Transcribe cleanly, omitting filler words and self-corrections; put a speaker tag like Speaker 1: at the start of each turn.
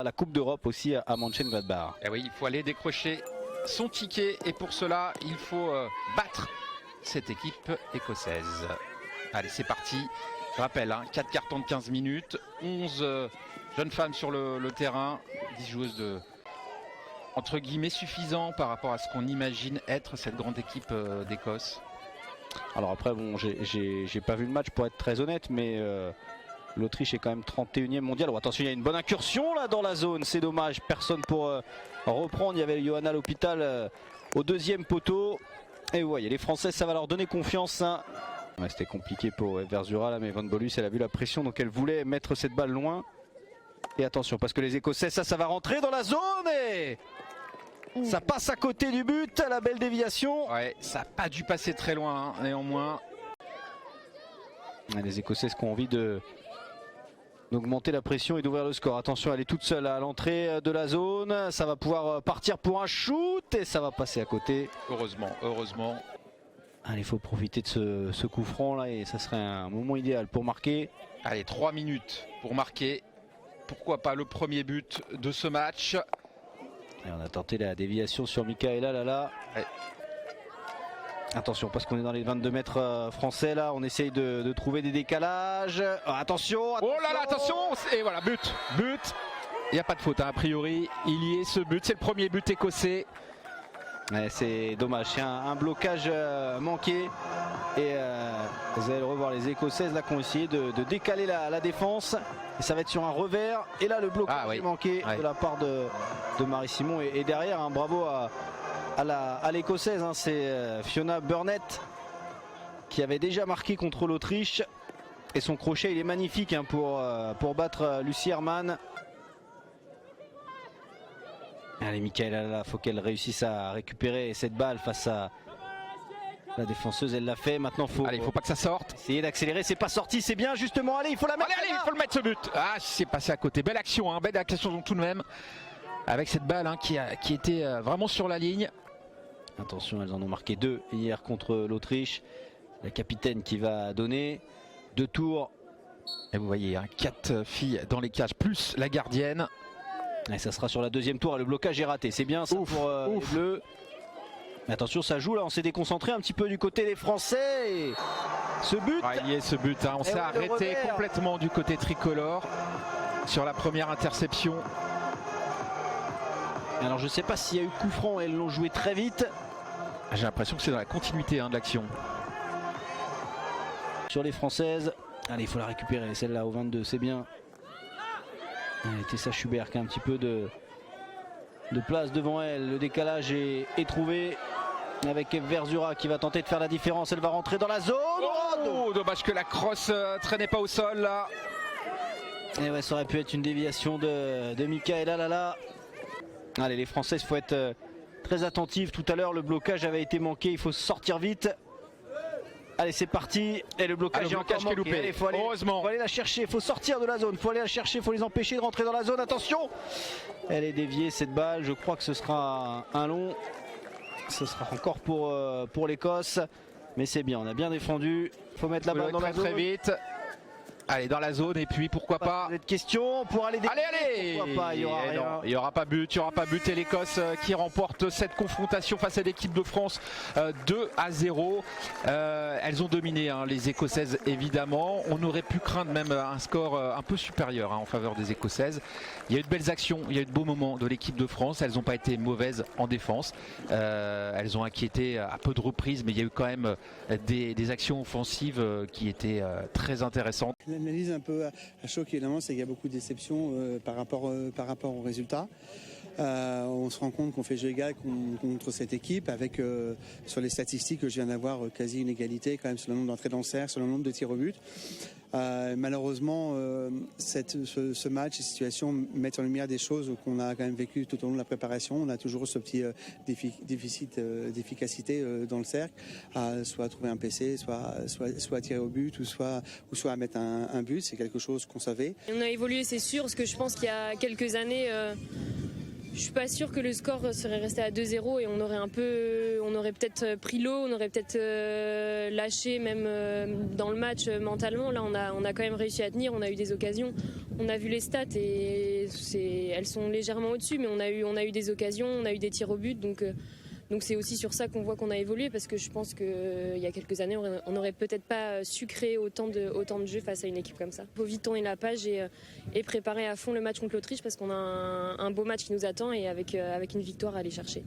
Speaker 1: La Coupe d'Europe aussi à Mönchengladbach.
Speaker 2: Et oui, il faut aller décrocher son ticket et pour cela, il faut battre cette équipe écossaise. Allez, c'est parti. Je rappelle, 4 cartons de 15 minutes, 11 jeunes femmes sur le terrain, 10 joueuses de, entre guillemets, suffisant par rapport à ce qu'on imagine être cette grande équipe d'Écosse.
Speaker 1: Alors après, bon, j'ai pas vu le match pour être très honnête, mais l'Autriche est quand même 31e mondial. Oh, attention, il y a une bonne incursion là dans la zone, c'est dommage, personne pour reprendre. Il y avait Johanna L'Hôpital au deuxième poteau. Et vous voyez, les Français, ça va leur donner confiance. Ouais, c'était compliqué pour Verzura là, mais Van Bolus, elle a vu la pression, donc elle voulait mettre cette balle loin. Et attention, parce que les Écossais, ça va rentrer dans la zone et ça passe à côté du but, la belle déviation.
Speaker 2: Ouais, ça n'a pas dû passer très loin, néanmoins.
Speaker 1: Les Écossais qui ont envie d'augmenter la pression et d'ouvrir le score. Attention, elle est toute seule à l'entrée de la zone. Ça va pouvoir partir pour un shoot et ça va passer à côté.
Speaker 2: Heureusement, heureusement.
Speaker 1: Allez, il faut profiter de ce coup franc là et ça serait un moment idéal pour marquer.
Speaker 2: Allez, 3 minutes pour marquer. Pourquoi pas le premier but de ce match.
Speaker 1: Et on a tenté la déviation sur Michaela là. Ouais. Attention, parce qu'on est dans les 22 mètres français là, on essaye de trouver des décalages. Oh, attention,
Speaker 2: attention. Oh là là, attention. Et voilà, but. Il n'y a pas de faute, a priori. Il y est ce but, c'est le premier but écossais.
Speaker 1: Ouais, c'est dommage, c'est un blocage manqué. Et vous allez le revoir, les Écossaises là qui ont essayé de décaler la défense. Et ça va être sur un revers. Et là, le blocage est manqué de la part de Marie Simon. Et derrière, bravo à l'Écossaise, c'est Fiona Burnett qui avait déjà marqué contre l'Autriche. Et son crochet, il est magnifique pour battre Lucy Herman. Allez, Michaela, là, faut qu'elle réussisse à récupérer cette balle face à la défenseuse. Elle l'a fait. Maintenant, faut
Speaker 2: pas que ça sorte.
Speaker 1: Essayer d'accélérer. C'est pas sorti, c'est bien justement. Allez, il faut la mettre.
Speaker 2: Allez, il faut le mettre ce but. Ah, c'est passé à côté. Belle action tout de même. Avec cette balle qui était vraiment sur la ligne.
Speaker 1: Attention, elles en ont marqué 2 hier contre l'Autriche. La capitaine qui va donner 2 tours.
Speaker 2: Et vous voyez, 4 filles dans les cages, plus la gardienne.
Speaker 1: Et ça sera sur la deuxième tour. Le blocage est raté. C'est bien ça pour les Bleus. Mais attention, ça joue là. On s'est déconcentré un petit peu du côté des Français. Et ce but.
Speaker 2: Il y a ce but. On s'est arrêté complètement du côté tricolore sur la première interception.
Speaker 1: Alors je sais pas s'il y a eu coup franc. Elles l'ont joué très vite.
Speaker 2: J'ai l'impression que c'est dans la continuité de l'action.
Speaker 1: Sur les Françaises. Allez, il faut la récupérer. Celle-là au 22, c'est bien. Tessa Schubert qui a un petit peu de place devant elle. Le décalage est trouvé avec Verzura qui va tenter de faire la différence. Elle va rentrer dans la zone.
Speaker 2: Oh, dommage que la crosse traînait pas au sol là.
Speaker 1: Et ouais, ça aurait pu être une déviation de Michaela là. Allez, les Françaises, il faut être très attentifs. Tout à l'heure, le blocage avait été manqué. Il faut sortir vite. Allez, c'est parti. Et le blocage est encore manqué.
Speaker 2: Loupé.
Speaker 1: Allez, faut aller la chercher. Il faut sortir de la zone. Il faut aller la chercher. Il faut les empêcher de rentrer dans la zone. Attention. Elle est déviée cette balle. Je crois que ce sera un long. Ce sera encore pour l'Écosse. Mais c'est bien. On a bien défendu. Il faut mettre la balle dans la zone.
Speaker 2: Très vite. Allez, dans la zone et puis pourquoi pas.
Speaker 1: Cette question pour aller dévier.
Speaker 2: Allez.
Speaker 1: Pourquoi pas. Il y aura rien.
Speaker 2: Non, il n'y aura pas but. Il n'y aura pas but. Et l'Écosse qui remporte cette confrontation face à l'équipe de France 2-0. Elles ont dominé les Écossaises évidemment. On aurait pu craindre même un score un peu supérieur en faveur des Écossaises. Il y a eu de belles actions, il y a eu de beaux moments de l'équipe de France. Elles n'ont pas été mauvaises en défense. Elles ont inquiété à peu de reprises, mais il y a eu quand même des actions offensives qui étaient très intéressantes.
Speaker 3: L'analyse un peu à chaud évidemment, c'est qu'il y a beaucoup de déceptions par rapport aux résultats. On se rend compte qu'on fait jeu égal contre cette équipe avec sur les statistiques que je viens d'avoir quasi une égalité quand même sur le nombre d'entrées dans le cercle, sur le nombre de tirs au but. Malheureusement, ce match, ces situations mettent en lumière des choses qu'on a quand même vécues tout au long de la préparation. On a toujours ce petit déficit d'efficacité dans le cercle, soit trouver un PC, soit tirer au but, ou soit à mettre un but. C'est quelque chose qu'on savait.
Speaker 4: On a évolué, c'est sûr, parce que je pense qu'il y a quelques années, Je suis pas sûre que le score serait resté à 2-0 et on aurait peut-être pris l'eau, on aurait peut-être lâché même dans le match mentalement. Là, on a quand même réussi à tenir, on a eu des occasions. On a vu les stats et elles sont légèrement au-dessus, mais on a eu des occasions, on a eu des tirs au but, donc c'est aussi sur ça qu'on voit qu'on a évolué, parce que je pense qu'il y a quelques années, on n'aurait peut-être pas su créer autant de jeux face à une équipe comme ça. Il faut vite tourner la page et préparer à fond le match contre l'Autriche, parce qu'on a un beau match qui nous attend et avec une victoire à aller chercher.